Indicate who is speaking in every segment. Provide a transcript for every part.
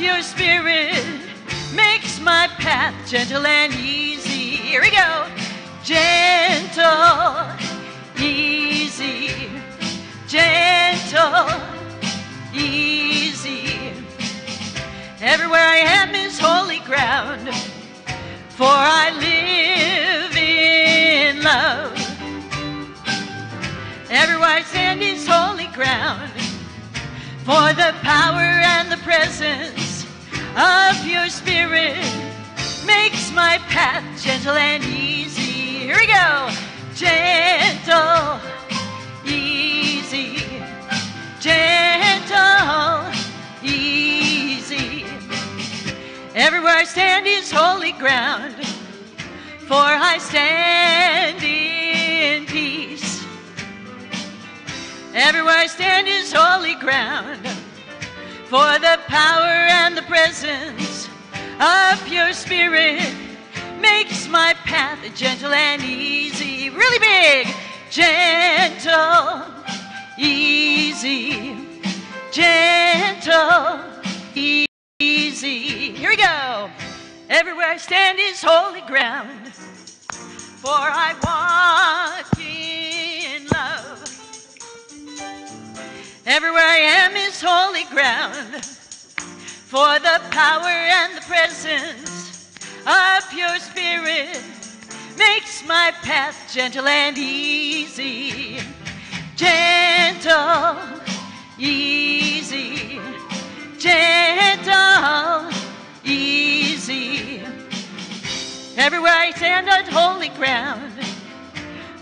Speaker 1: your spirit makes my path gentle and easy. Here we go. Gentle, easy, gentle, easy. Everywhere I am is holy ground, for I live in love. Everywhere I stand is holy ground, for the power and the presence of your spirit makes my path gentle and easy. Here we go. Gentle, easy, gentle, easy. Everywhere I stand is holy ground, for I stand in peace. Everywhere I stand is holy ground, for the power and the presence of your spirit makes my path gentle and easy. Really big. Gentle, easy, gentle, easy. Here we go. Everywhere I stand is holy ground, for I walk in love. Everywhere I am is holy ground, for the power and the presence of your spirit makes my path gentle and easy. Gentle, easy, gentle, easy. Everywhere I stand on holy ground,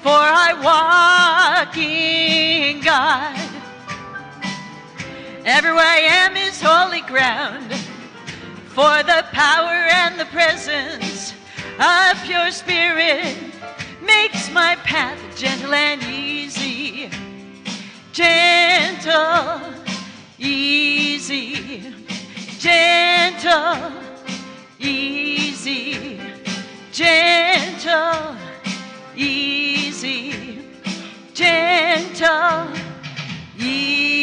Speaker 1: for I walk in God. Everywhere I am is holy ground, for the power and the presence of your spirit makes my path gentle and easy. Gentle, easy, gentle, easy, gentle, easy, gentle, easy.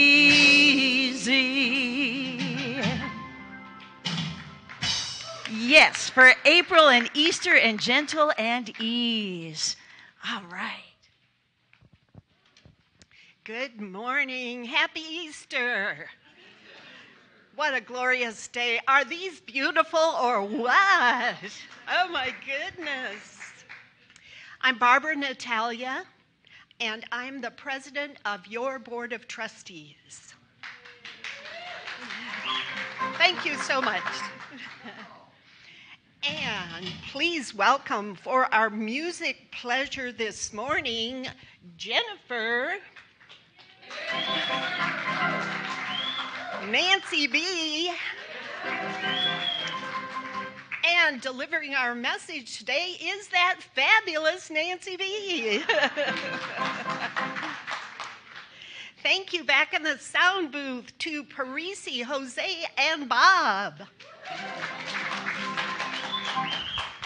Speaker 1: Yes, for April and Easter and gentle and ease. All right.
Speaker 2: Good morning. Happy Easter. What a glorious day. Are these beautiful or what? Oh my goodness. I'm Barbara Natalia, and I'm the president of your board of trustees. Thank you so much. And please welcome for our music pleasure this morning, Jennifer, Nancy B., and delivering our message today is that fabulous Nancy B. Thank you back in the sound booth to Parisi, Jose, and Bob.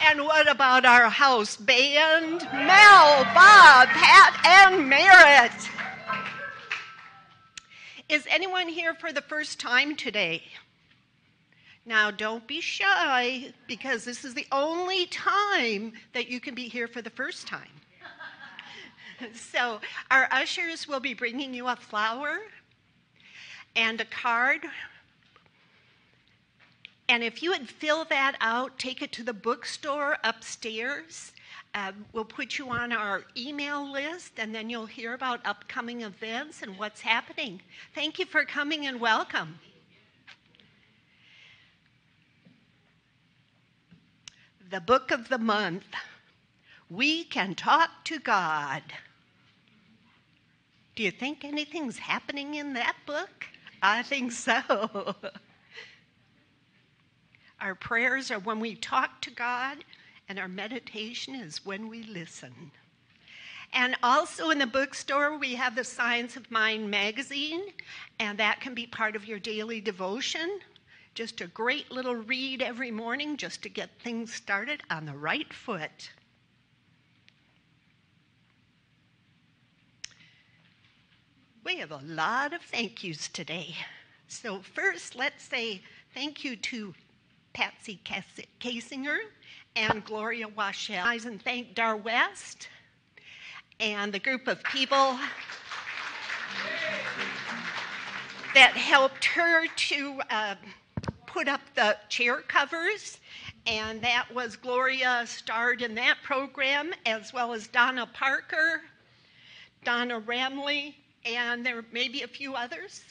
Speaker 2: And what about our house band? Mel, Bob, Pat, and Merritt. Is anyone here for the first time today? Now, don't be shy, because this is the only time that you can be here for the first time. So our ushers will be bringing you a flower and a card. And if you would fill that out, take it to the bookstore upstairs. We'll put you on our email list, and then you'll hear about upcoming events and what's happening. Thank you for coming and welcome. The book of the month, We Can Talk to God. Do you think anything's happening in that book? I think so. Our prayers are when we talk to God, and our meditation is when we listen. And also in the bookstore, we have the Science of Mind magazine, and that can be part of your daily devotion. Just a great little read every morning just to get things started on the right foot. We have a lot of thank yous today. So first, let's say Thank you to Patsy Kasinger and Gloria Washell. And thank Dar West and the group of people that helped her to put up the chair covers. And that was Gloria starred in that program, as well as Donna Parker, Donna Ramley, and there may be a few others.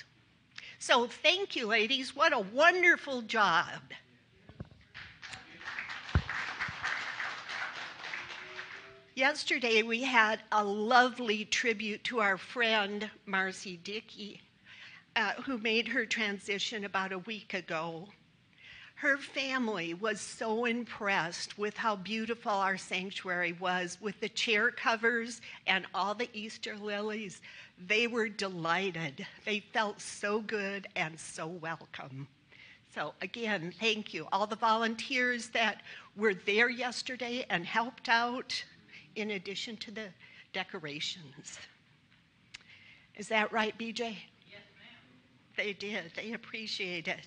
Speaker 2: So thank you, ladies. What a wonderful job. Yesterday, we had a lovely tribute to our friend, Marcy Dickey, who made her transition about a week ago. Her family was so impressed with how beautiful our sanctuary was, with the chair covers and all the Easter lilies. They were delighted. They felt so good and so welcome. So again, thank you. All the volunteers that were there yesterday and helped out, in addition to the decorations. Is that right, BJ?
Speaker 3: Yes, ma'am.
Speaker 2: They did. They appreciate it.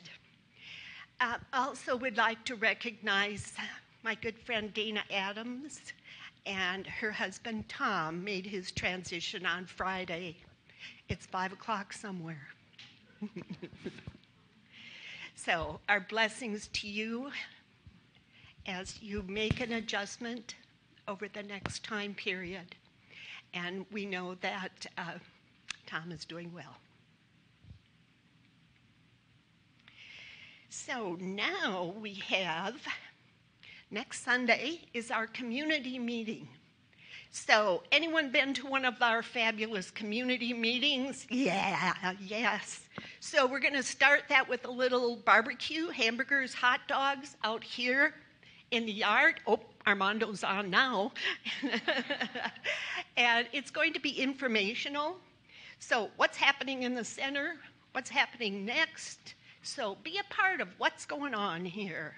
Speaker 2: Also would like to recognize my good friend Dana Adams, and her husband Tom made his transition on Friday. It's 5 o'clock somewhere. So our blessings to you as you make an adjustment over the next time period. And we know that Tom is doing well. So now we have, next Sunday is our community meeting. So anyone been to one of our fabulous community meetings? Yeah, yes. So we're going to start that with a little barbecue, hamburgers, hot dogs out here in the yard. Oh, Armando's on now. And it's going to be informational. So what's happening in the center? What's happening next? So be a part of what's going on here.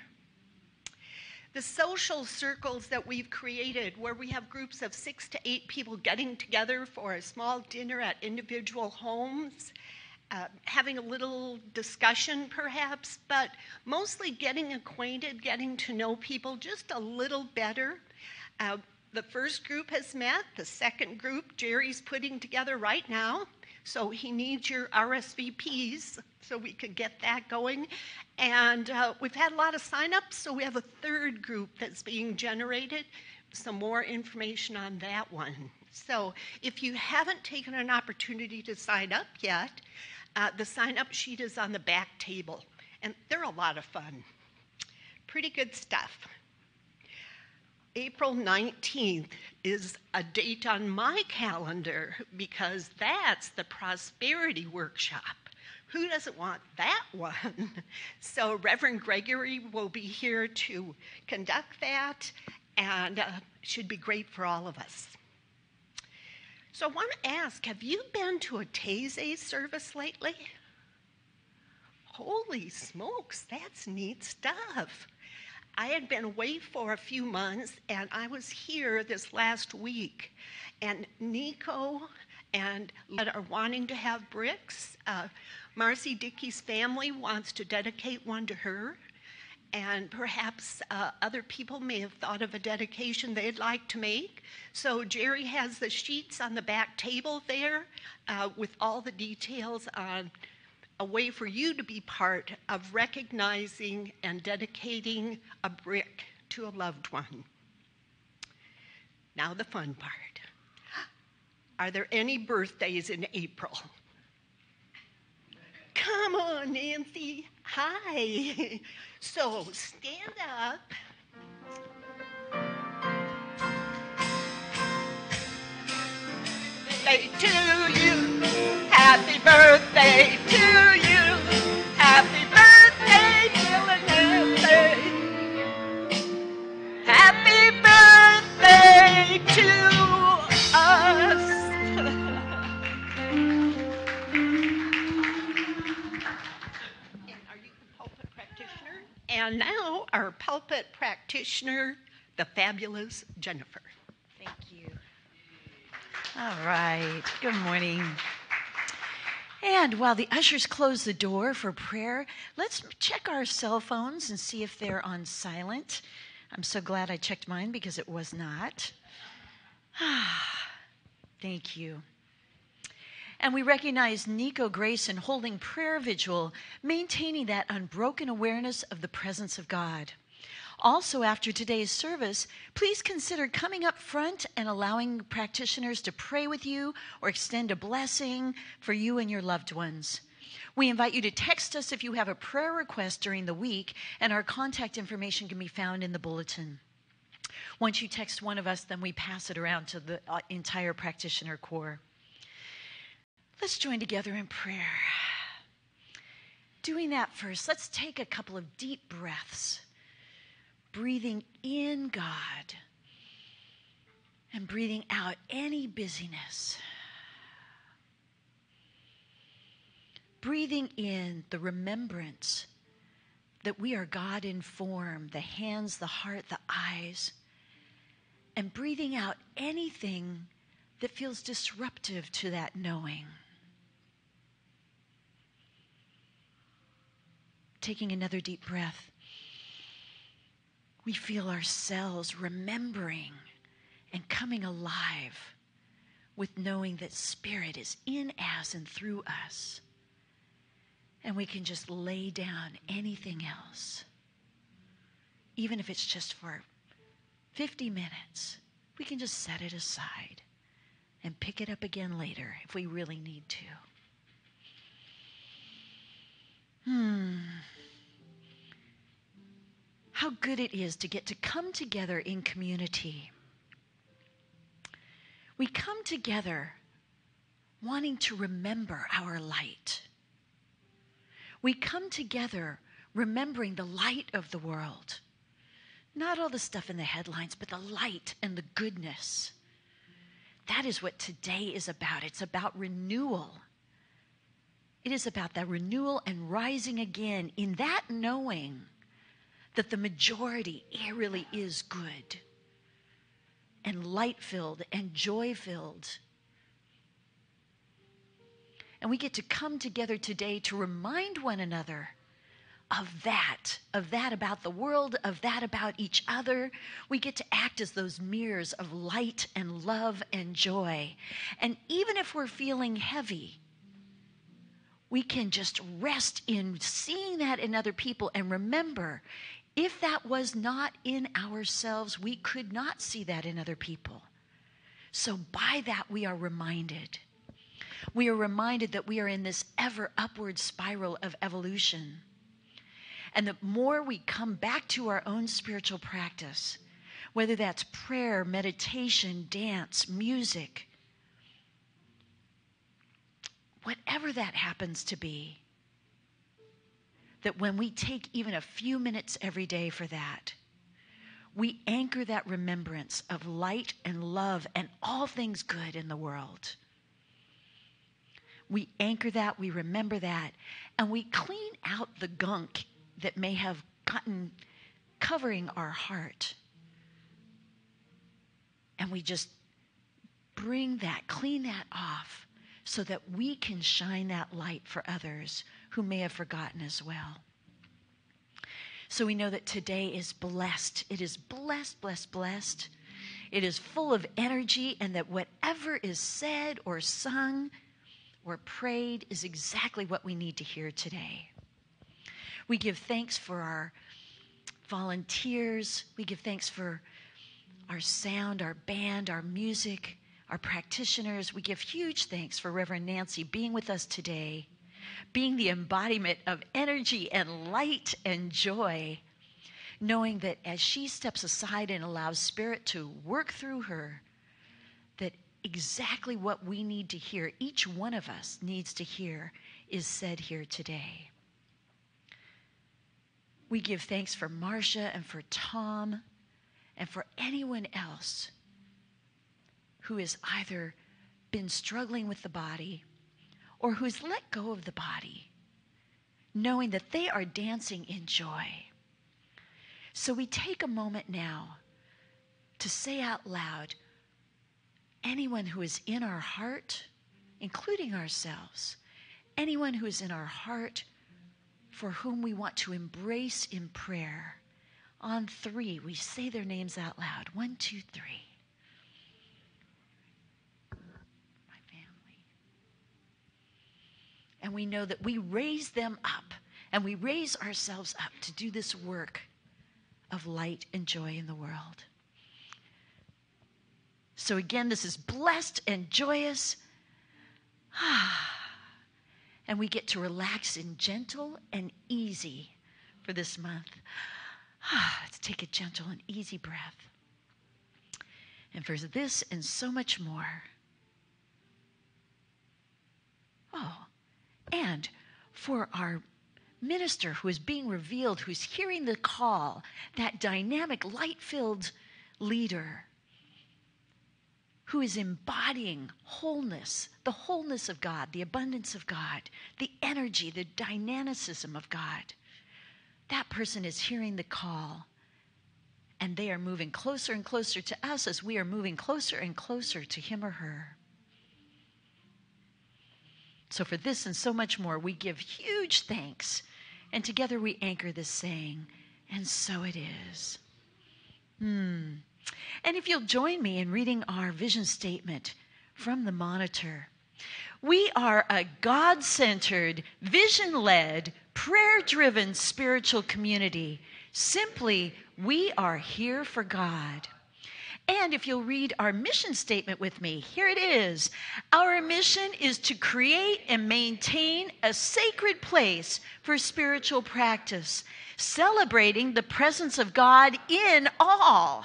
Speaker 2: The social circles that we've created, where we have groups of 6 to 8 people getting together for a small dinner at individual homes, having a little discussion perhaps, but mostly getting acquainted, getting to know people just a little better. The first group has met. The second group, Jerry's putting together right now. So he needs your RSVPs so we could get that going. And we've had a lot of signups, so we have a third group that's being generated. Some more information on that one. So if you haven't taken an opportunity to sign up yet, the sign-up sheet is on the back table. And they're a lot of fun. Pretty good stuff. April 19th is a date on my calendar because that's the Prosperity Workshop. Who doesn't want that one? So Reverend Gregory will be here to conduct that, and should be great for all of us. So I want to ask, have you been to a Taizé service lately? Holy smokes, that's neat stuff. I had been away for a few months, and I was here this last week. And Nico and Led are wanting to have bricks. Marcy Dickey's family wants to dedicate one to her. And perhaps other people may have thought of a dedication they'd like to make. So Jerry has the sheets on the back table there with all the details on a way for you to be part of recognizing and dedicating a brick to a loved one. Now the fun part. Are there any birthdays in April? Come on, Nancy. Hi. So stand up. Birthday to you. Happy birthday to you. Happy birthday, Nancy. Happy birthday to us. And now our pulpit practitioner, the fabulous Jennifer.
Speaker 3: Thank you. All right. Good morning.
Speaker 1: And while the ushers close the door for prayer, let's check our cell phones and see if they're on silent. I'm so glad I checked mine because it was not. Thank you. And we recognize Nico Grayson holding prayer vigil, maintaining that unbroken awareness of the presence of God. Also, after today's service, please consider coming up front and allowing practitioners to pray with you or extend a blessing for you and your loved ones. We invite you to text us if you have a prayer request during the week, and our contact information can be found in the bulletin. Once you text one of us, then we pass it around to the entire practitioner corps. Let's join together in prayer. Doing that first, let's take a couple of deep breaths. Breathing in God and breathing out any busyness. Breathing in the remembrance that we are God in form, the hands, the heart, the eyes. And breathing out anything that feels disruptive to that knowing. Taking another deep breath. We feel ourselves remembering and coming alive with knowing that Spirit is in us and through us. And we can just lay down anything else. Even if it's just for 50 minutes, we can just set it aside and pick it up again later if we really need to. How good it is to get to come together in community. We come together wanting to remember our light. We come together remembering the light of the world. Not all the stuff in the headlines, but the light and the goodness. That is what today is about. It's about renewal. It is about that renewal and rising again in that knowing that the majority really is good and light-filled and joy-filled. And we get to come together today to remind one another of that about the world, of that about each other. We get to act as those mirrors of light and love and joy. And even if we're feeling heavy, we can just rest in seeing that in other people and remember, if that was not in ourselves, we could not see that in other people. So by that, we are reminded. We are reminded that we are in this ever upward spiral of evolution. And the more we come back to our own spiritual practice, whether that's prayer, meditation, dance, music, whatever that happens to be, that when we take even a few minutes every day for that, we anchor that remembrance of light and love and all things good in the world. We anchor that, we remember that, and we clean out the gunk that may have gotten covering our heart. And we just bring that, clean that off, so that we can shine that light for others who may have forgotten as well. So we know that today is blessed. It is blessed, blessed, blessed. It is full of energy, and that whatever is said or sung or prayed is exactly what we need to hear today. We give thanks for our volunteers. We give thanks for our sound, our band, our music, our practitioners. We give huge thanks for Reverend Nancy being with us today, being the embodiment of energy and light and joy, knowing that as she steps aside and allows Spirit to work through her, that exactly what we need to hear, each one of us needs to hear, is said here today. We give thanks for Marcia and for Tom and for anyone else who has either been struggling with the body or who's let go of the body, knowing that they are dancing in joy. So we take a moment now to say out loud, anyone who is in our heart, including ourselves, anyone who is in our heart for whom we want to embrace in prayer. On 3, we say their names out loud. 1, 2, 3. My family. And we know that we raise them up, and we raise ourselves up to do this work of light and joy in the world. So again, this is blessed and joyous. And we get to relax and gentle and easy for this month. Let's take a gentle and easy breath. And for this and so much more. Oh, and for our minister who is being revealed, who's hearing the call, that dynamic, light-filled leader who is embodying wholeness, the wholeness of God, the abundance of God, the energy, the dynamicism of God. That person is hearing the call, and they are moving closer and closer to us as we are moving closer and closer to him or her. So for this and so much more, we give huge thanks, and together we anchor this saying, and so it is. And if you'll join me in reading our vision statement from the Monitor. We are a God-centered, vision-led, prayer-driven spiritual community. Simply, we are here for God. And if you'll read our mission statement with me, here it is. Our mission is to create and maintain a sacred place for spiritual practice, celebrating the presence of God in all.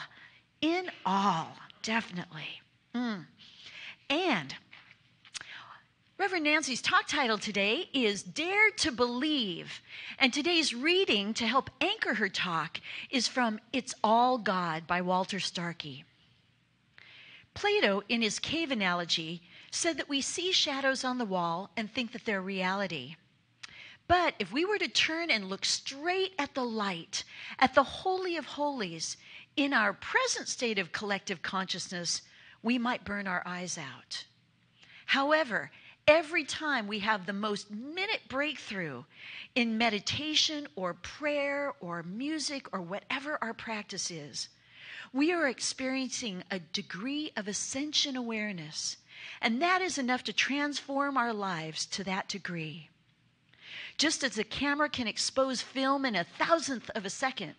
Speaker 1: In all, definitely. And Reverend Nancy's talk title today is Dare to Believe. And today's reading to help anchor her talk is from It's All God by Walter Starkey. Plato, in his cave analogy, said that we see shadows on the wall and think that they're reality. But if we were to turn and look straight at the light, at the Holy of Holies, in our present state of collective consciousness, we might burn our eyes out. However, every time we have the most minute breakthrough in meditation or prayer or music or whatever our practice is, we are experiencing a degree of ascension awareness, and that is enough to transform our lives to that degree. Just as a camera can expose film in 1,000th of a second,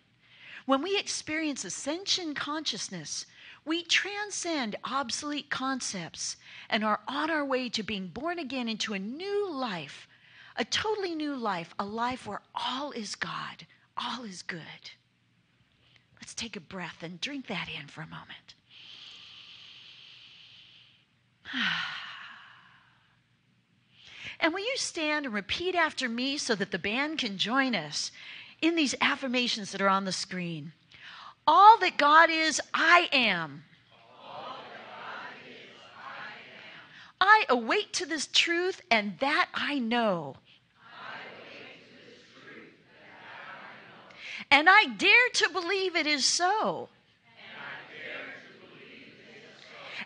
Speaker 1: when we experience ascension consciousness, we transcend obsolete concepts and are on our way to being born again into a new life, a totally new life, a life where all is God, all is good. Let's take a breath and drink that in for a moment. And will you stand and repeat after me so that the band can join us in these affirmations that are on the screen? All that God is, I am.
Speaker 3: All that God is,
Speaker 1: I awake to this truth, and that I know. And I dare to believe it is so.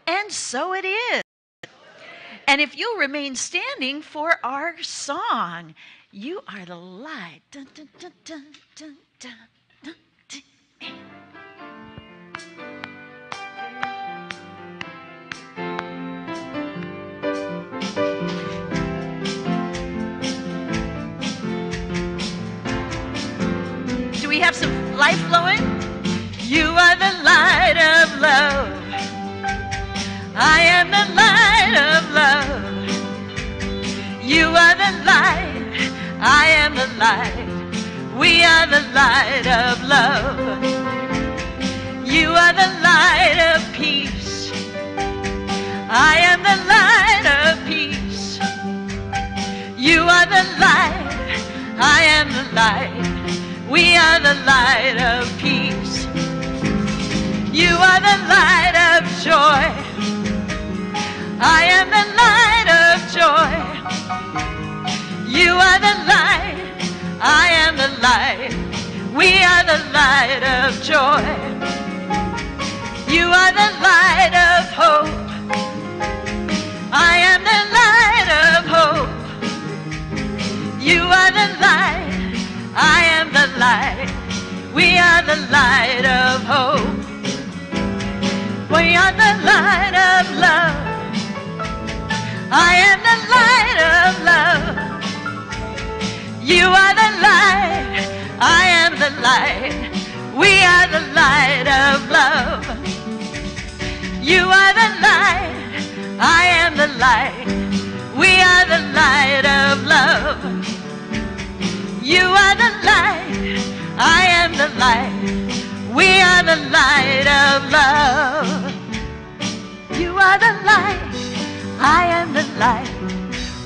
Speaker 1: And so it is. And if you'll remain standing for our song, You Are the Light. Dun, dun, dun, dun, dun, dun, dun, dun. Do we have some life flowing? You are the light of love. I am the light of love. You are the light. I am the light. We are the light of love. You are the light of peace. I am the light of peace. You are the light. I am the light. We are the light of peace. You are the light of joy. I am the light of joy. You are the light. I am the light. We are the light of joy. You are the light of hope. I am the light of hope. You are the light, I am the light. We are the light of hope. We are the light of love. I am the light of love. You are the light, I am the light. We are the light of love. You are the light, I am the light. We are the light of love. You are the light, I am the light. We are the light of love. You are the light, I am the light.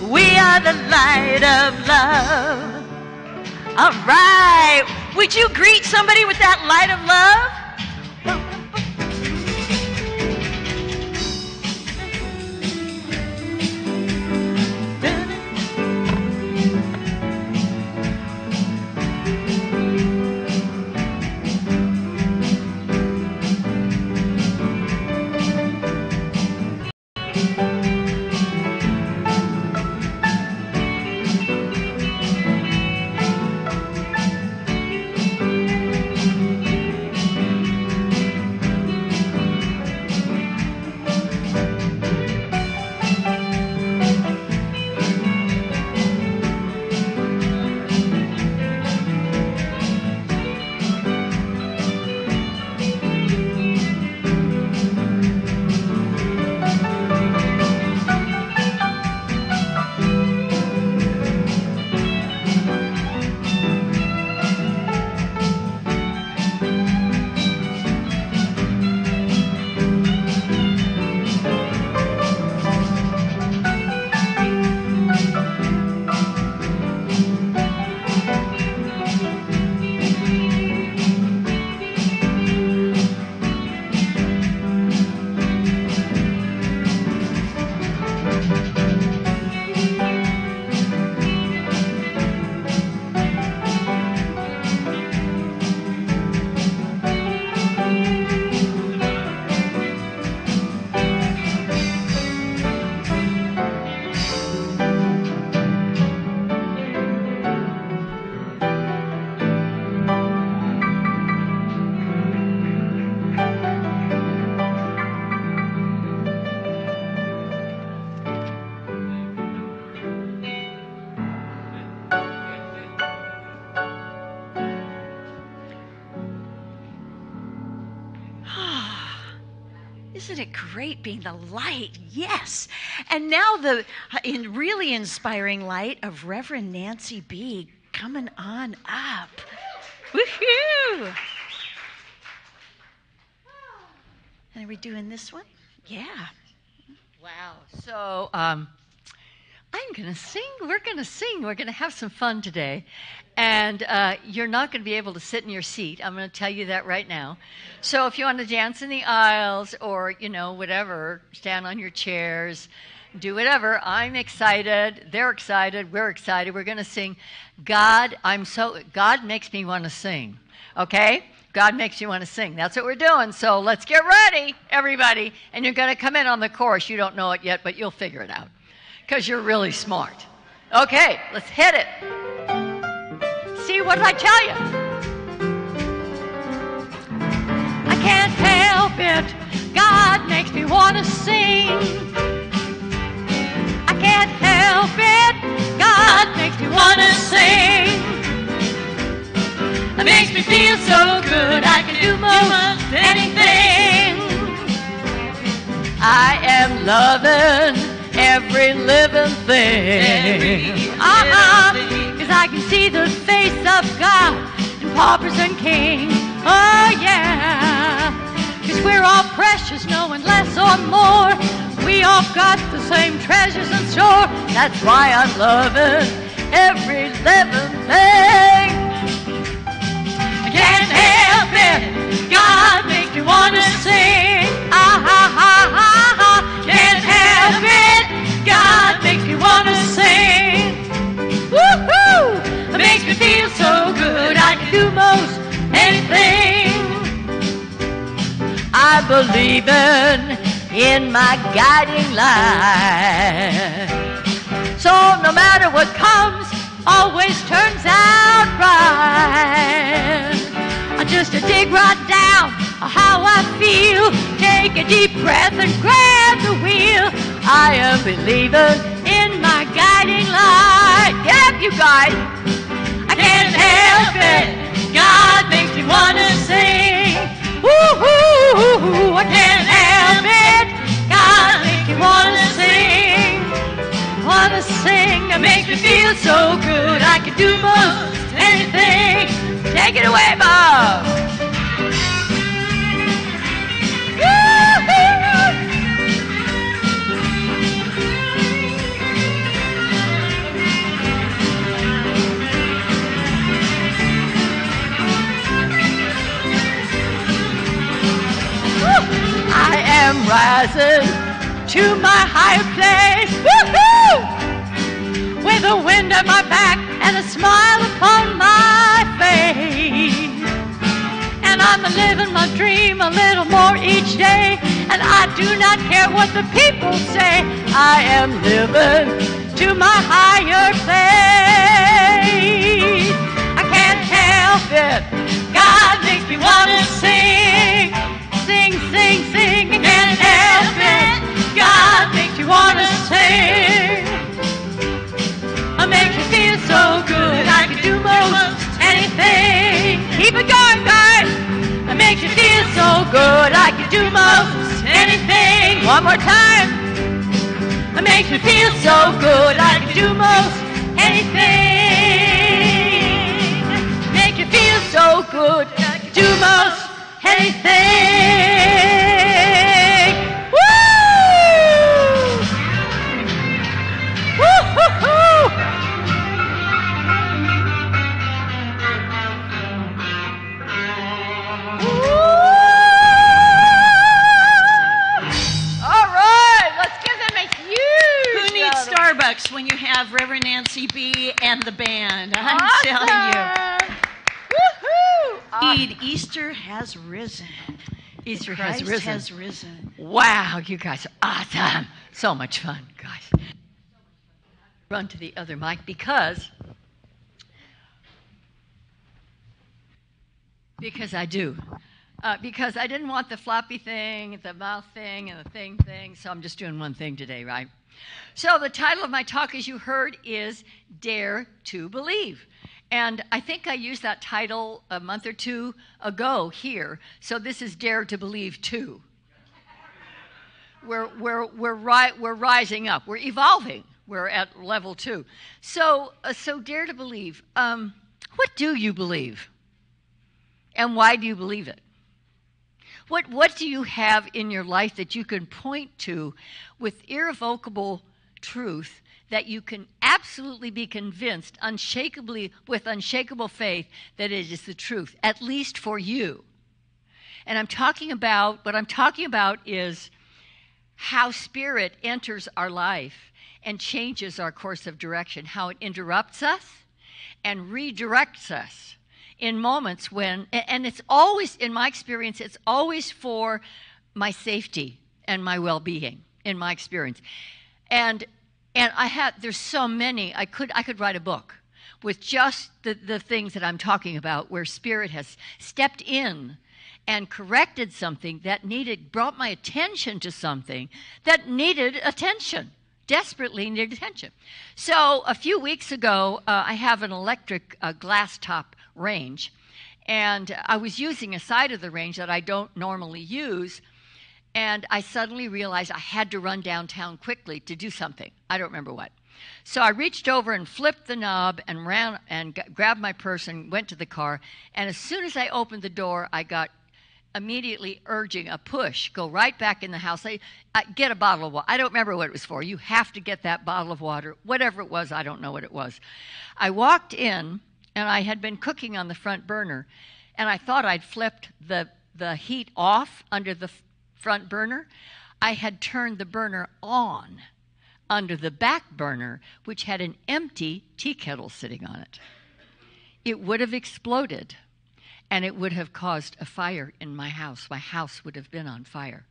Speaker 1: We are the light of love. All right. Would you greet somebody with that light of love? Isn't it great being the light? Yes. And now the really inspiring light of Reverend Nancy B. coming on up. Woohoo! And are we doing this one? Yeah.
Speaker 4: Wow. So I'm going to sing. We're going to sing. We're going to have some fun today. And you're not going to be able to sit in your seat. I'm going to tell you that right now. So if you want to dance in the aisles or, whatever, stand on your chairs, do whatever. I'm excited. They're excited. We're excited. We're going to sing God Makes Me Want to Sing. Okay? God makes you want to sing. That's what we're doing. So let's get ready, everybody. And you're going to come in on the chorus. You don't know it yet, but you'll figure it out because you're really smart. Okay, let's hit it. See, what did I tell you? I can't help it. God makes me want to sing. I can't help it. God makes me want to sing. It makes me feel so good, I can do most anything. I am loving every living thing. Cause I can see the face of God in paupers and kings. Oh yeah. Cause we're all precious, knowing less or more. We all got the same treasures in store. That's why I'm loving every living thing. Can't help it, God makes me want to sing. Can't help it, God makes me want to sing. Woohoo! It makes me feel so good, I can do most anything. I believe in my guiding light. So no matter what comes always turns out right. Just to dig right down how I feel, take a deep breath and grab the wheel. I am believing in my guiding light. Get up, you guys. I can't help it. God makes me want to sing. Woo-hoo, I can't help it. God makes me want to sing. Want to sing. It makes me feel so good. I can do most anything. Take it away, Bob. I am rising to my higher place. Woo-hoo! With a wind at my back and a smile upon my face. And I'm living my dream a little more each day. And I do not care what the people say. I am living to my higher place. I can't help it. God makes me want to sing. Sing, sing, sing. I can't help it. God makes me want to sing. It makes me feel so good. I can do most anything. Keep it going, guys. It makes me feel so good. I can do most anything. One more time. It makes me feel so good. I can do most anything. Make you feel so good. I can do most anything. Woo! Woo-hoo-hoo!
Speaker 1: Starbucks when you have Reverend Nancy B. and the band. I'm telling you.
Speaker 4: Woohoo!
Speaker 1: Indeed, Easter has risen.
Speaker 4: Easter
Speaker 1: Christ
Speaker 4: has risen.
Speaker 1: risen.
Speaker 4: Wow, you guys are awesome. So much fun, guys. Run to the other mic because I do. Because I didn't want the floppy thing, the mouth thing, and the thing, so I'm just doing one thing today, right? So the title of my talk, as you heard, is Dare to Believe. And I think I used that title a month or two ago here. So this is Dare to Believe 2. We're rising up. We're evolving. We're at level 2. So Dare to Believe. What do you believe? And why do you believe it? What do you have in your life that you can point to with irrevocable truth that you can absolutely be convinced with unshakable faith that it is the truth, at least for you? And what I'm talking about is how spirit enters our life and changes our course of direction, how it interrupts us and redirects us in moments when, and it's always, in my experience, it's always for my safety and my well-being, in my experience. And there's so many, I could write a book with just the things that I'm talking about, where spirit has stepped in and corrected something that brought my attention to something that needed attention, desperately needed attention. So a few weeks ago, I have an electric glass top range, and I was using a side of the range that I don't normally use, and I suddenly realized I had to run downtown quickly to do something. I don't remember what. So I reached over and flipped the knob and ran and grabbed my purse and went to the car, and as soon as I opened the door, I got immediately urging a push, go right back in the house, get a bottle of water. I don't remember what it was for. You have to get that bottle of water. Whatever it was, I don't know what it was. I walked in, and I had been cooking on the front burner, and I thought I'd flipped the heat off under the front burner. I had turned the burner on under the back burner, which had an empty tea kettle sitting on it. It would have exploded, and it would have caused a fire in my house. My house would have been on fire.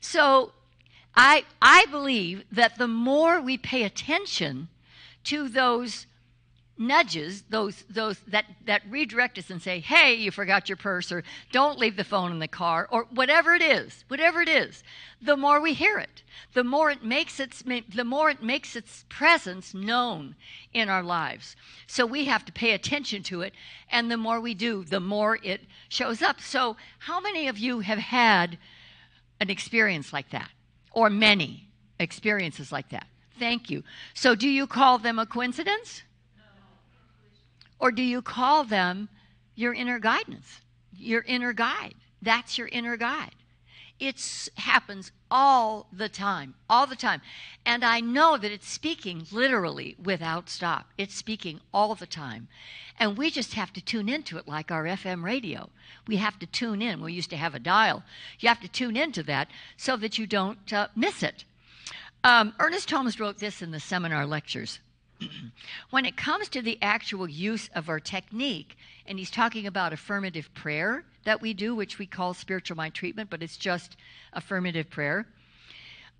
Speaker 4: So I believe that the more we pay attention to those nudges, those that redirect us and say, hey, you forgot your purse, or don't leave the phone in the car, or whatever it is, the more we hear it, the more it makes its presence known in our lives. So we have to pay attention to it, and the more we do, the more it shows up. So how many of you have had an experience like that, or many experiences like that? Thank you. So do you call them a coincidence? Or do you call them your inner guidance, your inner guide? That's your inner guide. It happens all the time. And I know that it's speaking literally without stop. It's speaking all the time. And we just have to tune into it like our FM radio. We have to tune in. We used to have a dial. You have to tune into that so that you don't miss it. Ernest Holmes wrote this in the seminar lectures. When it comes to the actual use of our technique, and he's talking about affirmative prayer that we do, which we call spiritual mind treatment, but it's just affirmative prayer.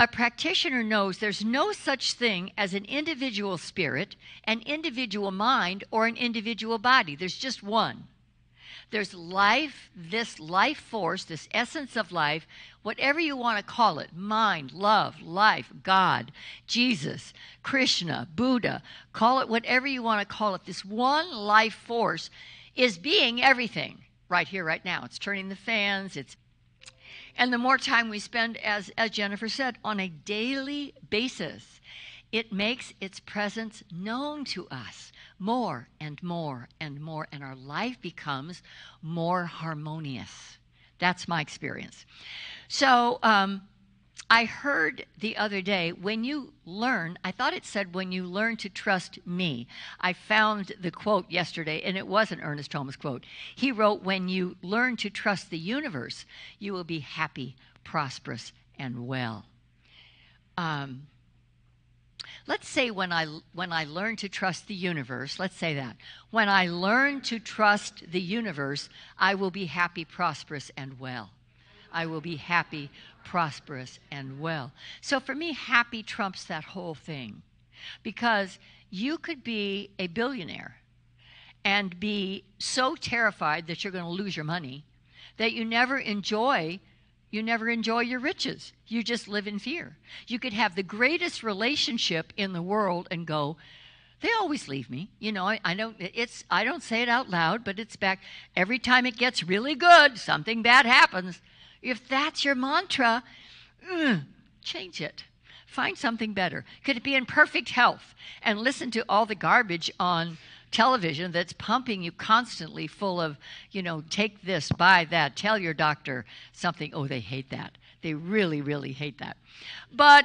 Speaker 4: A practitioner knows there's no such thing as an individual spirit, an individual mind, or an individual body. There's just one. There's life, this life force, this essence of life, whatever you want to call it, mind, love, life, God, Jesus, Krishna, Buddha, call it whatever you want to call it. This one life force is being everything right here, right now. It's turning the fans. And the more time we spend, as Jennifer said, on a daily basis, it makes its presence known to us more and more and more, and our life becomes more harmonious. That's my experience. So I heard the other day, when you learn, I thought it said, when you learn to trust me. I found the quote yesterday, and it was an Ernest Holmes quote. He wrote, when you learn to trust the universe, you will be happy, prosperous, and well. Let's say when I learn to trust the universe, let's say that. When I learn to trust the universe, I will be happy, prosperous, and well. I will be happy, prosperous, and well. So for me, happy trumps that whole thing. Because you could be a billionaire and be so terrified that you're going to lose your money that you never enjoy your riches. You just live in fear. You could have the greatest relationship in the world and go, they always leave me. You know, I don't say it out loud, but it's back. Every time it gets really good, something bad happens. If that's your mantra, change it. Find something better. Could it be in perfect health and listen to all the garbage on television that's pumping you constantly full of, take this, buy that, tell your doctor something. Oh, they hate that. They really, really hate that. But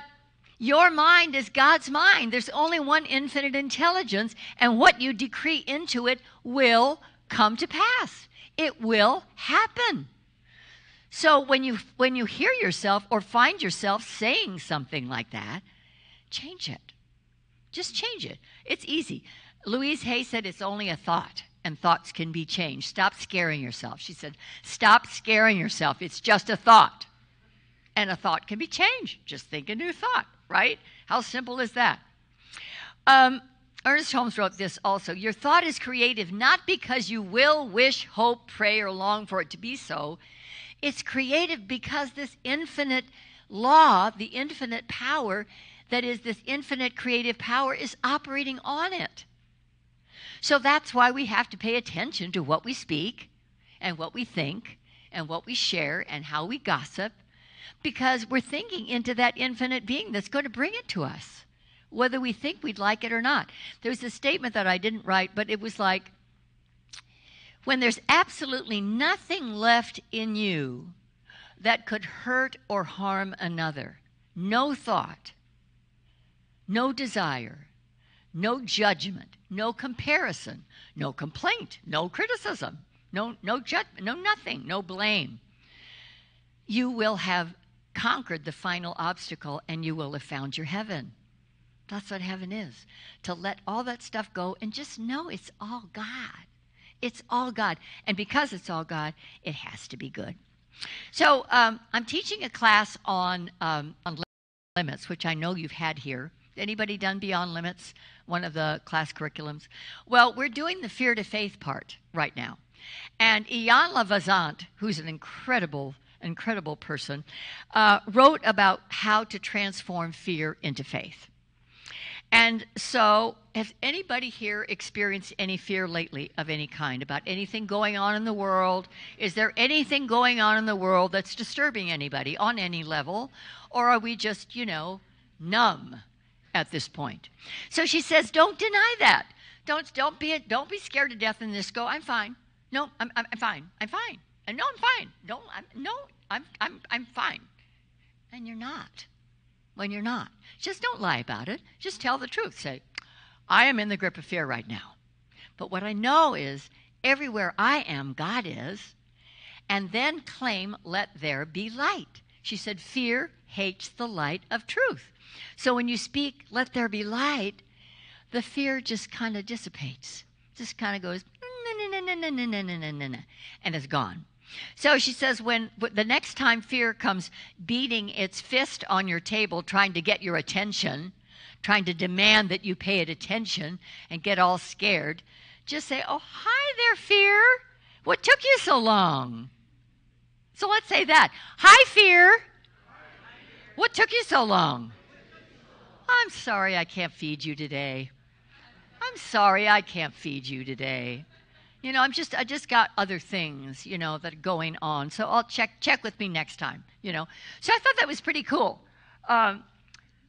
Speaker 4: your mind is God's mind. There's only one infinite intelligence, and what you decree into it will come to pass. It will happen. So when you hear yourself or find yourself saying something like that, change it. Just change it. It's easy. Louise Hay said it's only a thought, and thoughts can be changed. Stop scaring yourself. She said, stop scaring yourself. It's just a thought. And a thought can be changed. Just think a new thought, right? How simple is that? Ernest Holmes wrote this also. Your thought is creative not because you will, wish, hope, pray, or long for it to be so. It's creative because this infinite law, the infinite power, that is this infinite creative power, is operating on it. So that's why we have to pay attention to what we speak and what we think and what we share and how we gossip, because we're thinking into that infinite being that's going to bring it to us, whether we think we'd like it or not. There's a statement that I didn't write, but it was like, when there's absolutely nothing left in you that could hurt or harm another, no thought, no desire, no judgment, no comparison, no complaint, no criticism, no judgment, no nothing, no blame, you will have conquered the final obstacle and you will have found your heaven. That's what heaven is. To let all that stuff go and just know it's all God. It's all God. And because it's all God, it has to be good. So I'm teaching a class on limits, which I know you've had here Anybody done Beyond Limits, one of the class curriculums? Well, we're doing the fear to faith part right now. And Iyanla Vanzant, who's an incredible person, wrote about how to transform fear into faith. And so, has anybody here experienced any fear lately of any kind about anything going on in the world? Is there anything going on in the world that's disturbing anybody on any level? Or are we just, numb at this point? So she says, don't deny that. Don't be scared to death and just go, I'm fine. No, I'm fine. I'm fine. And no, I'm fine. I'm fine. And you're not. When you're not. Just don't lie about it. Just tell the truth. Say, I am in the grip of fear right now. But what I know is everywhere I am, God is. And then claim, let there be light. She said, fear hates the light of truth. So when you speak, let there be light, the fear just kind of dissipates. Just kind of goes, and is gone. So she says, when the next time fear comes beating its fist on your table, trying to get your attention, trying to demand that you pay it attention and get all scared, just say, oh, hi there, fear. What took you so long? So let's say that. Hi, fear. What took you so long? I'm sorry I can't feed you today. I'm sorry I can't feed you today. I just got other things, that are going on. So I'll check with me next time, So I thought that was pretty cool. And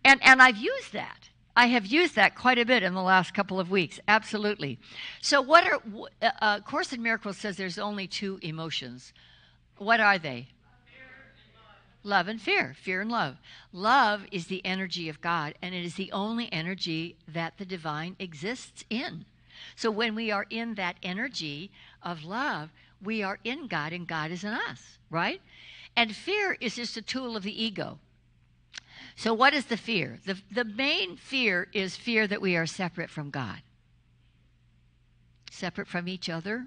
Speaker 4: I've used that. I have used that quite a bit in the last couple of weeks. Absolutely. So Course in Miracles says there's only two emotions. What are they?
Speaker 3: Fear and
Speaker 4: love and fear. Fear and love. Love is the energy of God, and it is the only energy that the divine exists in. So when we are in that energy of love, we are in God and God is in us, right? And fear is just a tool of the ego. So what is the fear? The main fear is fear that we are separate from God, separate from each other,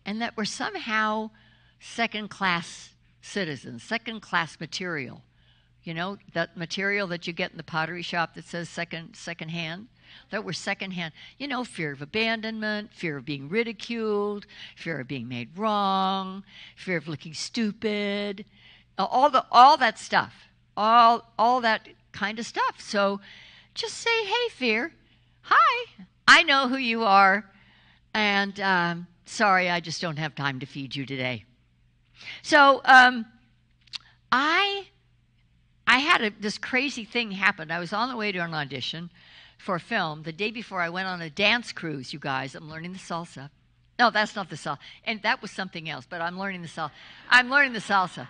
Speaker 4: and that we're somehow second-class citizens, second-class material. That material that you get in the pottery shop that says second-hand. That we're secondhand, fear of abandonment, fear of being ridiculed, fear of being made wrong, fear of looking stupid, all that stuff, all that kind of stuff. So just say, hey, fear, hi, I know who you are, and sorry, I just don't have time to feed you today. So I had this crazy thing happen. I was on the way to an audition for a film. The day before, I went on a dance cruise, you guys. I'm learning the salsa. No, that's not the salsa. And that was something else, but I'm learning the salsa.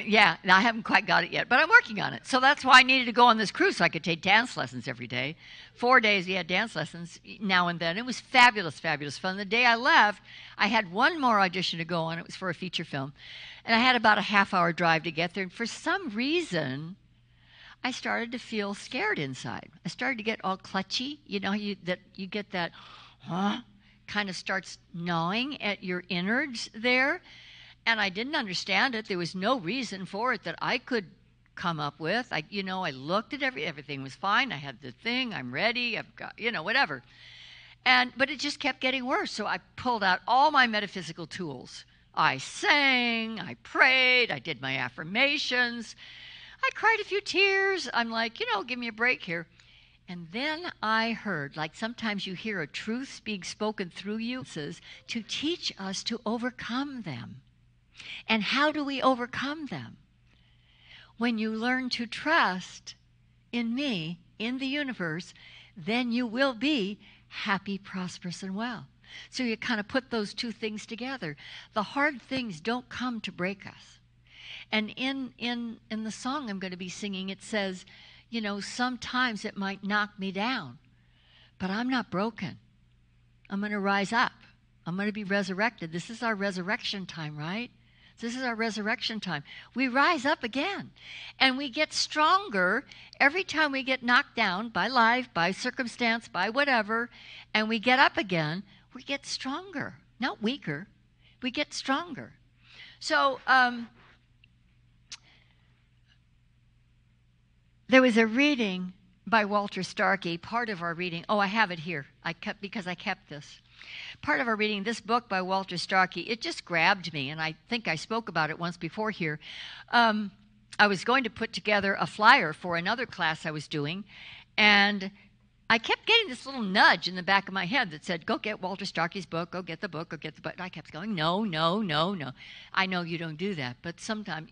Speaker 4: Yeah, I haven't quite got it yet, but I'm working on it. So that's why I needed to go on this cruise so I could take dance lessons every day. 4 days we had dance lessons now and then. It was fabulous, fabulous fun. The day I left, I had one more audition to go on. It was for a feature film. And I had about a half-hour drive to get there. And for some reason, I started to feel scared inside. I started to get all clutchy. You get that, kind of starts gnawing at your innards there. And I didn't understand it. There was no reason for it that I could come up with. I looked at everything was fine. I had the thing. I'm ready. I've got, whatever. But it just kept getting worse. So I pulled out all my metaphysical tools. I sang. I prayed. I did my affirmations. I cried a few tears. I'm like, give me a break here. And then I heard, like sometimes you hear a truth being spoken through you, it says, to teach us to overcome them. And how do we overcome them? When you learn to trust in me, in the universe, then you will be happy, prosperous, and well. So you kind of put those two things together. The hard things don't come to break us. And in the song I'm going to be singing, it says, sometimes it might knock me down, but I'm not broken. I'm going to rise up. I'm going to be resurrected. This is our resurrection time, right? This is our resurrection time. We rise up again, and we get stronger every time we get knocked down by life, by circumstance, by whatever, and we get up again. We get stronger, not weaker. We get stronger. So there was a reading by Walter Starkey, part of our reading. Oh, I have it here. I kept this. Part of our reading, this book by Walter Starkey, it just grabbed me, and I think I spoke about it once before here. I was going to put together a flyer for another class I was doing, and I kept getting this little nudge in the back of my head that said, go get Walter Starkey's book, go get the book, go get the book. And I kept going, no. I know you don't do that, but sometimes,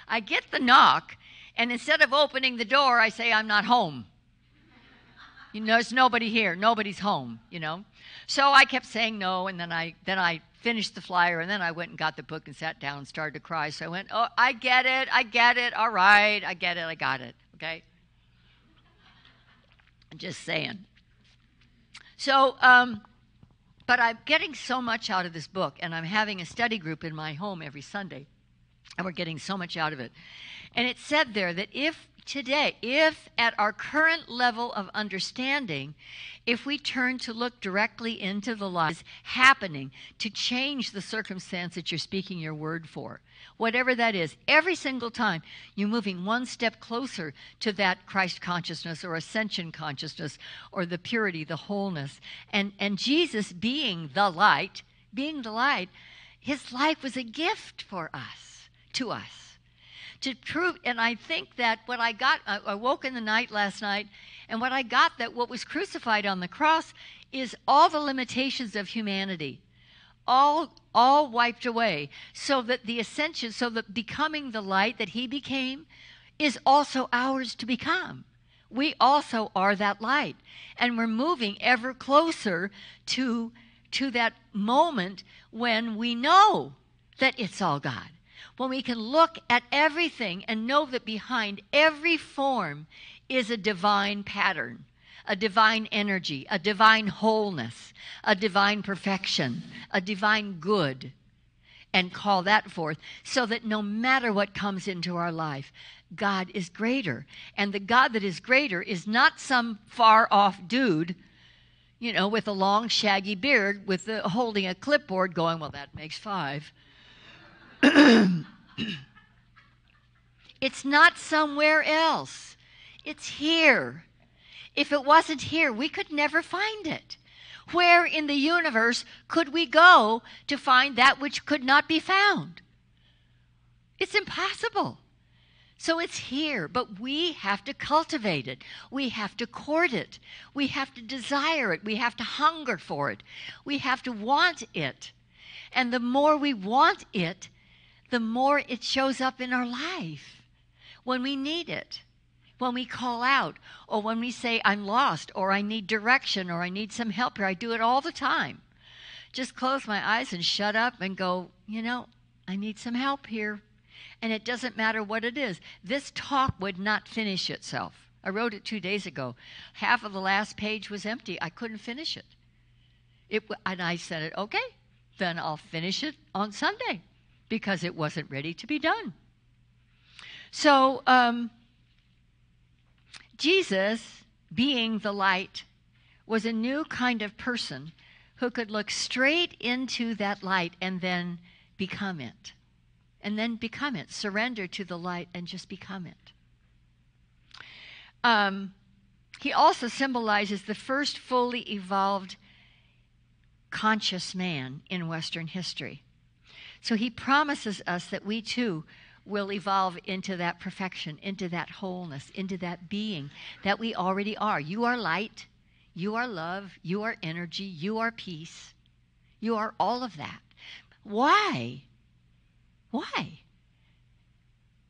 Speaker 4: I get the knock, and instead of opening the door, I say, I'm not home. There's nobody here. Nobody's home, So I kept saying no, and then I finished the flyer, and then I went and got the book and sat down and started to cry. So I went, oh, I get it. All right, I get it. I got it, okay? I'm just saying. So, but I'm getting so much out of this book, and I'm having a study group in my home every Sunday, and we're getting so much out of it. And it said there that if at our current level of understanding, if we turn to look directly into the light that's happening to change the circumstance that you're speaking your word for, whatever that is, every single time you're moving one step closer to that Christ consciousness or ascension consciousness or the purity, the wholeness. And Jesus being the light, his life was a gift for us, to us. To prove, and I think that what I got, I woke in the night last night, and what I got that what was crucified on the cross is all the limitations of humanity, all wiped away, so that the ascension, so that becoming the light that he became is also ours to become. We also are that light, and we're moving ever closer to that moment when we know that it's all God. When we can look at everything and know that behind every form is a divine pattern, a divine energy, a divine wholeness, a divine perfection, a divine good, and call that forth, so that no matter what comes into our life, God is greater. And the God that is greater is not some far-off dude, with a long, shaggy beard, holding a clipboard going, well, that makes 5. It's not somewhere else. It's here. If it wasn't here, we could never find it. Where in the universe could we go to find that which could not be found? It's impossible. So it's here, but we have to cultivate it. We have to court it. We have to desire it. We have to hunger for it. We have to want it. And the more we want it, the more it shows up in our life when we need it, when we call out, or when we say, I'm lost, or I need direction, or I need some help here. I do it all the time. Just close my eyes and shut up and go, I need some help here. And it doesn't matter what it is. This talk would not finish itself. I wrote it 2 days ago. Half of the last page was empty. I couldn't finish it. And I said, okay, then I'll finish it on Sunday, because it wasn't ready to be done. So Jesus, being the light, was a new kind of person who could look straight into that light and then become it. And then become it. Surrender to the light and just become it. He also symbolizes the first fully evolved conscious man in Western history. So he promises us that we too will evolve into that perfection, into that wholeness, into that being that we already are. You are light, you are love, you are energy, you are peace. You are all of that. Why? Why?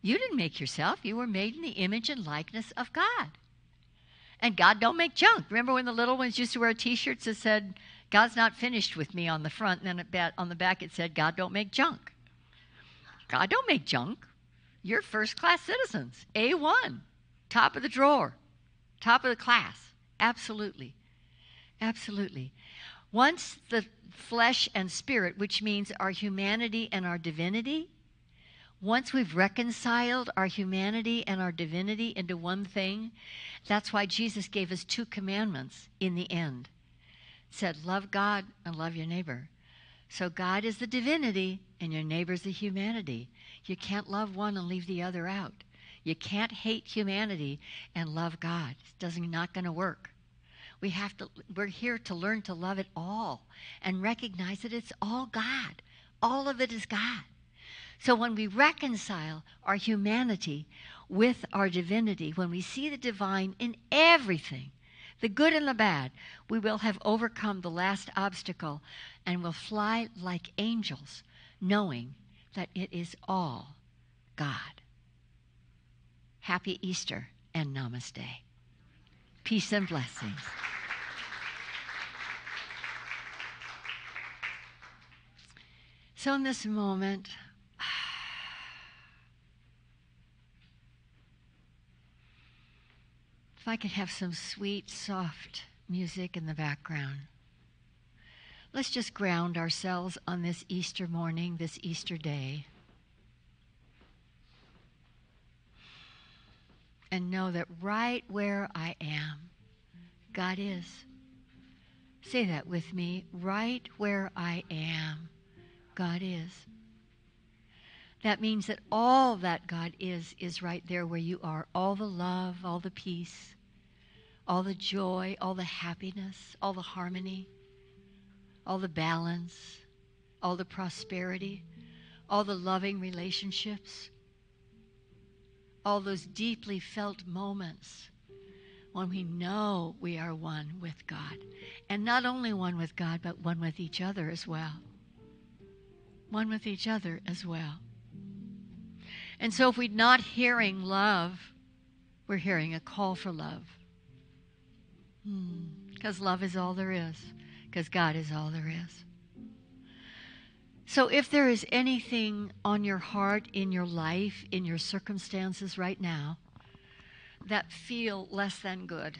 Speaker 4: You didn't make yourself. You were made in the image and likeness of God. And God don't make junk. Remember when the little ones used to wear T-shirts that said, God's not finished with me on the front, and then on the back it said, God don't make junk. God don't make junk. You're first-class citizens. A1. Top of the drawer. Top of the class. Absolutely. Absolutely. Once the flesh and spirit, which means our humanity and our divinity, once we've reconciled our humanity and our divinity into one thing, that's why Jesus gave us 2 commandments in the end. Said, love God and love your neighbor. So God is the divinity and your neighbor's the humanity. You can't love one and leave the other out. You can't hate humanity and love God. It's not going to work. We're here to learn to love it all and recognize that it's all God. All of it is God. So when we reconcile our humanity with our divinity, when we see the divine in everything, the good and the bad, we will have overcome the last obstacle and will fly like angels, knowing that it is all God. Happy Easter and Namaste. Peace and blessings. So in this moment, if I could have some sweet, soft music in the background. Let's just ground ourselves on this Easter morning, this Easter day. And know that right where I am, God is. Say that with me. Right where I am, God is. That means that all that God is right there where you are. All the love, all the peace, all the joy, all the happiness, all the harmony, all the balance, all the prosperity, all the loving relationships, all those deeply felt moments when we know we are one with God. And not only one with God, but one with each other as well. One with each other as well. And so if we're not hearing love, we're hearing a call for love. Because love is all there is. Because God is all there is. So if there is anything on your heart, in your life, in your circumstances right now, that feel less than good,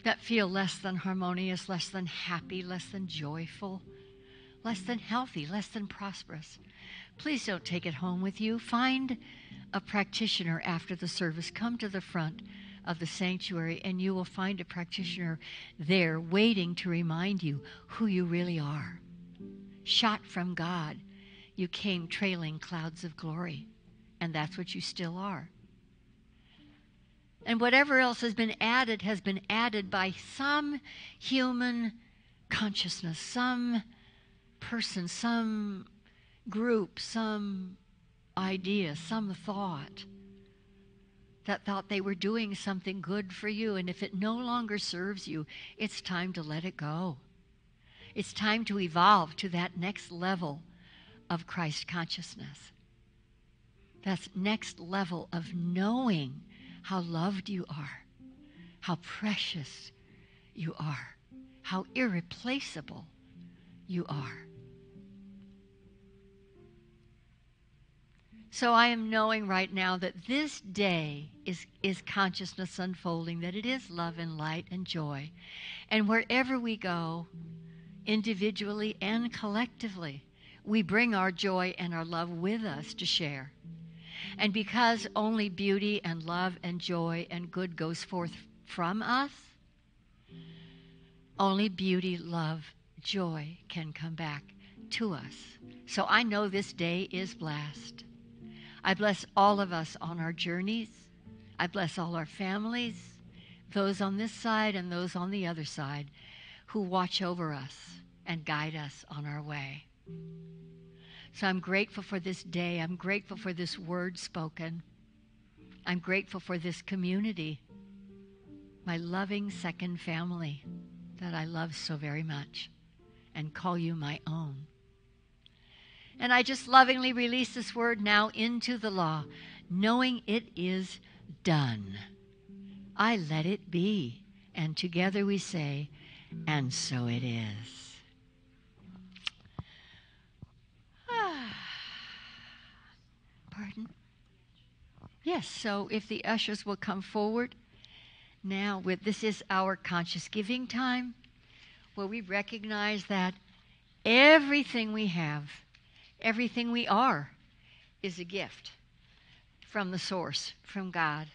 Speaker 4: that feel less than harmonious, less than happy, less than joyful, less than healthy, less than prosperous, please don't take it home with you. Find a practitioner after the service. Come to the front of the sanctuary and you will find a practitioner there waiting to remind you who you really are. Shot from God, you came trailing clouds of glory, and that's what you still are. And whatever else has been added by some human consciousness, some person, some group, some idea, some thought that thought they were doing something good for you. And if it no longer serves you, it's time to let it go. It's time to evolve to that next level of Christ consciousness. That next level of knowing how loved you are, how precious you are, how irreplaceable you are. So I am knowing right now that this day is consciousness unfolding, that it is love and light and joy. And wherever we go, individually and collectively, we bring our joy and our love with us to share. And because only beauty and love and joy and good goes forth from us, only beauty, love, joy can come back to us. So I know this day is blessed. I bless all of us on our journeys. I bless all our families, those on this side and those on the other side, who watch over us and guide us on our way. So I'm grateful for this day. I'm grateful for this word spoken. I'm grateful for this community, my loving second family that I love so very much and call you my own. And I just lovingly release this word now into the law, knowing it is done. I let it be. And together we say, and so it is. Pardon? Yes, so if the ushers will come forward now, this is our conscious giving time, where we recognize that everything we have, everything we are, is a gift from the source, from God.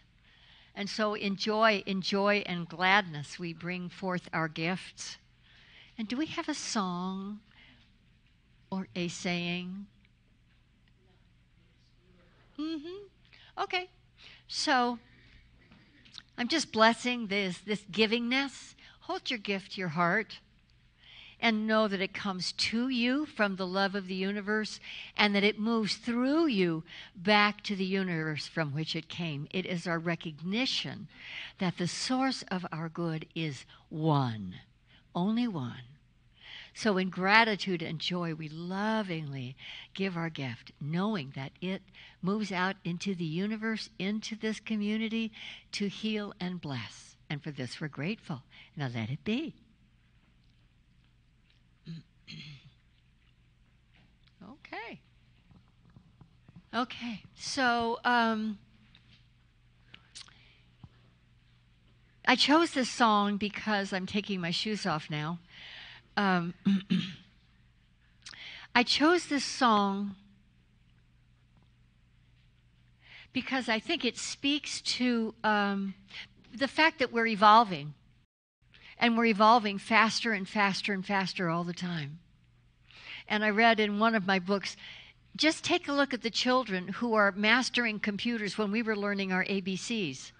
Speaker 4: And so in joy and gladness, we bring forth our gifts. And do we have a song or a saying? Okay. So I'm just blessing this givingness. Hold your gift to your heart and know that it comes to you from the love of the universe and that it moves through you back to the universe from which it came. It is our recognition that the source of our good is one, only one. So in gratitude and joy, we lovingly give our gift, knowing that it moves out into the universe, into this community to heal and bless. And for this, we're grateful. Now let it be. Okay, so I chose this song because I'm taking my shoes off now. I chose this song because I think it speaks to the fact that we're evolving. And we're evolving faster and faster and faster all the time. And I read in one of my books, just take a look at the children who are mastering computers when we were learning our ABCs.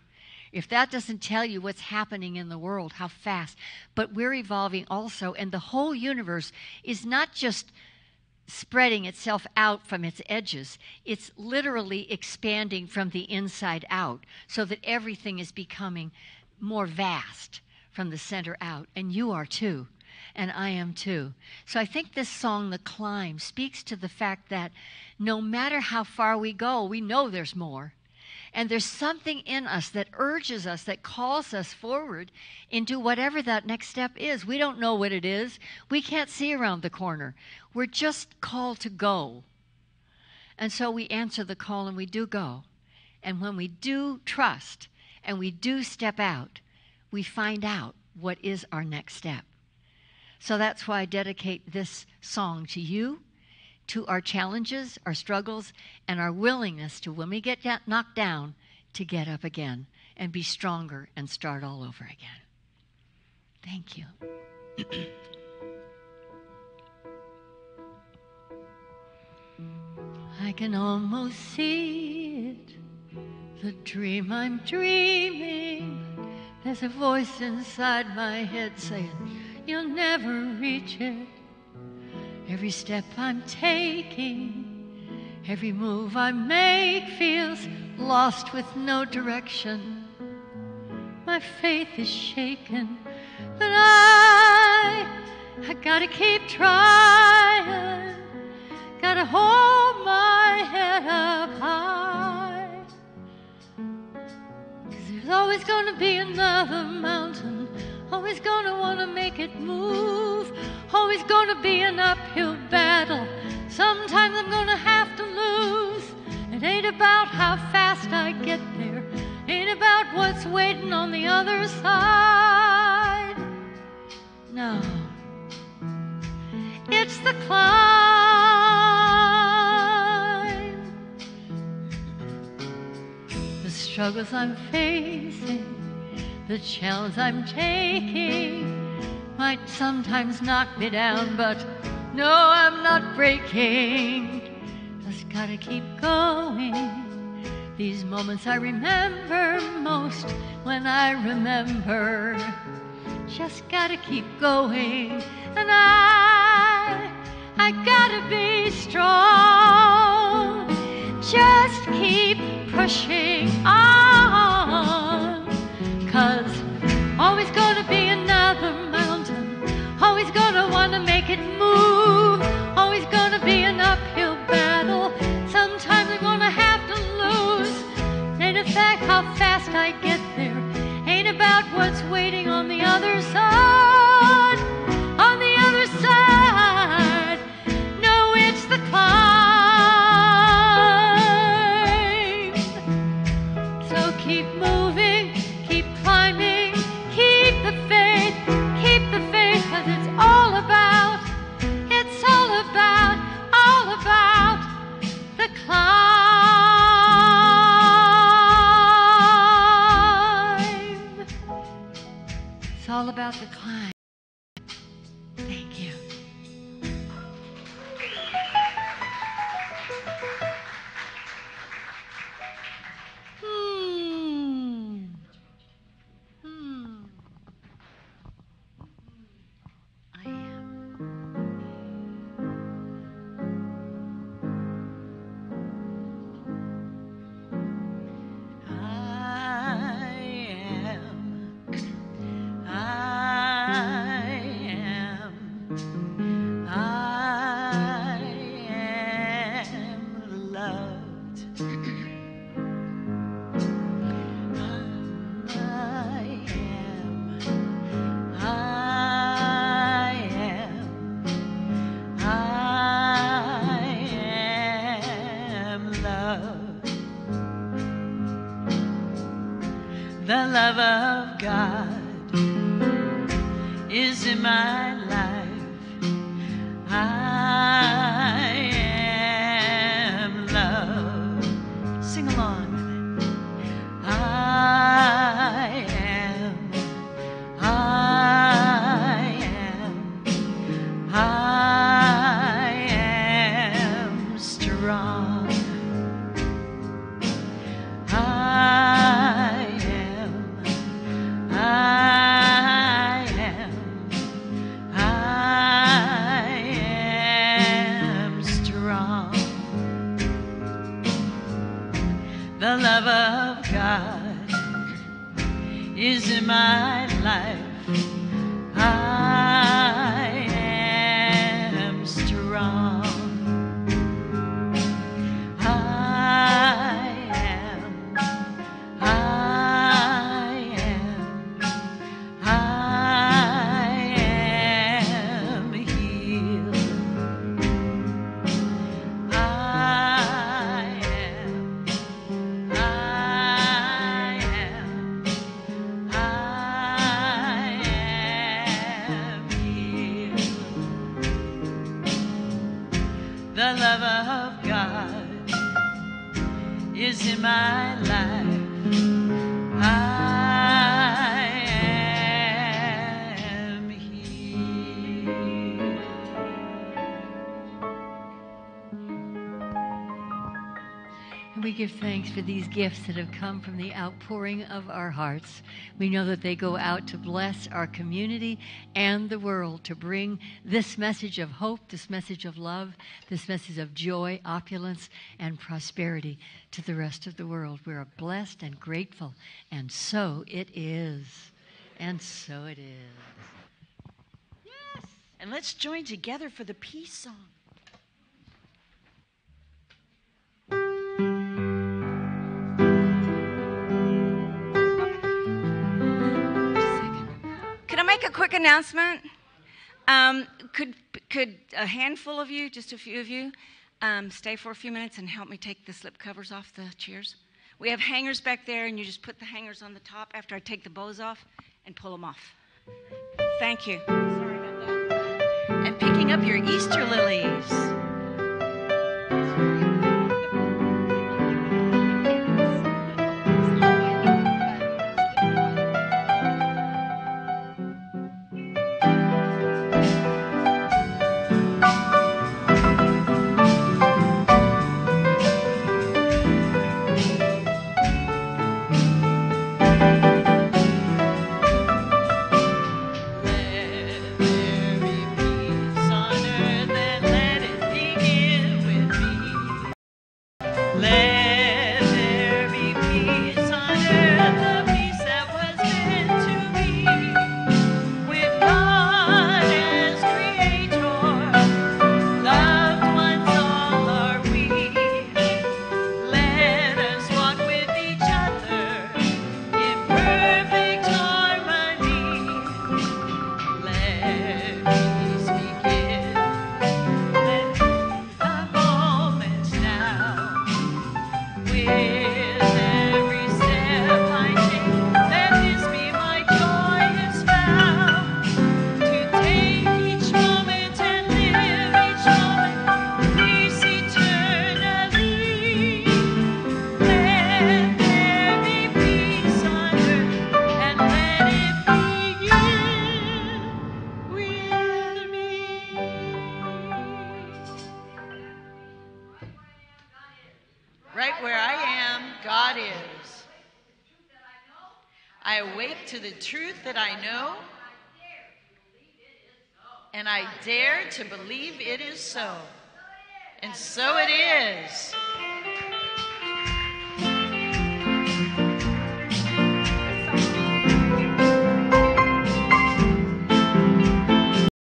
Speaker 4: If that doesn't tell you what's happening in the world, how fast. But we're evolving also, and the whole universe is not just spreading itself out from its edges. It's literally expanding from the inside out so that everything is becoming more vast from the center out. And you are too. And I am too. So I think this song, The Climb, speaks to the fact that no matter how far we go, we know there's more. And there's something in us that urges us, that calls us forward into whatever that next step is. We don't know what it is. We can't see around the corner. We're just called to go. And so we answer the call and we do go. And when we do trust and we do step out, we find out what is our next step. So that's why I dedicate this song to you, to our challenges, our struggles, and our willingness to, when we get knocked down, to get up again and be stronger and start all over again. Thank you. I can almost see it, the dream I'm dreaming. There's a voice inside my head saying, you'll never reach it. Every step I'm taking, every move I make feels lost with no direction. My faith is shaken, but I gotta keep trying. Gotta hold my head up high. 'Cause there's always gonna be another mountain. Always gonna wanna make it move. Always gonna be an uphill battle. Sometimes I'm gonna have to lose. It ain't about how fast I get there. Ain't about what's waiting on the other side. No. It's the climb. The struggles I'm facing, the challenge I'm taking might sometimes knock me down, but no, I'm not breaking. Just gotta keep going. These moments I remember most when I remember. Just gotta keep going. And I gotta be strong. Just keep pushing on. 'Cause always gonna be another mountain. Always gonna wanna make it move. Always gonna be an uphill battle. Sometimes I'm gonna have to lose. Ain't about how fast I get there. Ain't about what's waiting on the other side. On the other side. No, it's the climb.
Speaker 1: of God is in my life. I am love. Sing along with it. I am strong. I am strong. The love of God is in my life. I am strong. I am healed. I am healed. The love of God is in my life. I am healed.
Speaker 4: And we give thanks for these gifts that have come from the outpouring of our hearts. We know that they go out to bless our community and the world, to bring this message of hope, this message of love, this message of joy, opulence, and prosperity to the rest of the world. We are blessed and grateful, and so it is. And so it is.
Speaker 1: Yes. And let's join together for the peace song.
Speaker 5: Could I make a quick announcement? Could a handful of you, just a few of you, stay for a few minutes and help me take the slip covers off the chairs? We have hangers back there, and you just put the hangers on the top after I take the bows off and pull them off. Thank you. Sorry about that.
Speaker 1: And picking up your Easter lilies. Right where I am, God is. I awake to the truth that I know, and I dare to believe it is so. And so it is.